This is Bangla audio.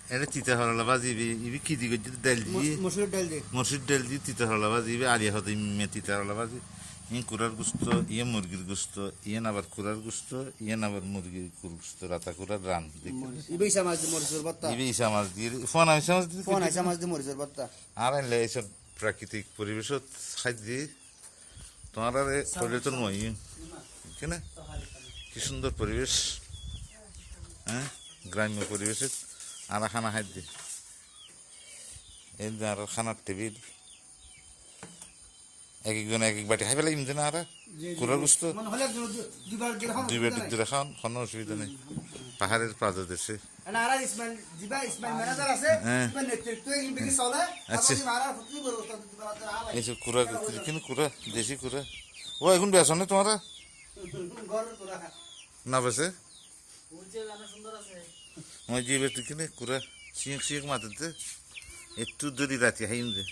এটা তিতা হরলা ভাজি ইবি কি দিবে ডাল দিয়ে মসুর ডাল দিয়ে তিতা হরলা ভাজি ইবি আলিয়া হতে তিতা হরলা ভাজি ইয়ে কুড়ার গুস্ত ইয়ে মুরগির গুস্ত ইয়ে আবার কুড়ার গুস্ত ইয়ে আবার মুরগির গুস্ত রাতা কুড়ার রান ইবে ইসা মাছ দিয়ে মরিচের ভর্তা ইবি ইসা মাছ দিয়ে ফোন ইসা মাছ দিয়ে ফোন ইসা মাছ দিয়ে মরিচের ভর্তা আর আনলে এইসব প্রাকৃতিক পরিবেশত খাদ্য তোমার আর পর্যটন নয় কেন কি সুন্দর পরিবেশ হ্যাঁ গ্রাম্য পরিবেশে আর খানা খাদ্য এই যে আর খানার টেবিল এক একজন এক এক বাটি খাই পেলাই ইমছে না আর কুড়ার গুস্ত দুই বাটি দুটা খান কোনো অসুবিধা নেই পাহাড়ের প্রান্তদেশে আচ্ছা এইসব কুড়া কিন্তু কুড়া দেশি কুড়া ও এখন বেসো না তোমারা না বেসে মই যে বেশ কিনে কুড়া শিখ শিখ মাথাতে একটু যদি রাতি হাইম যে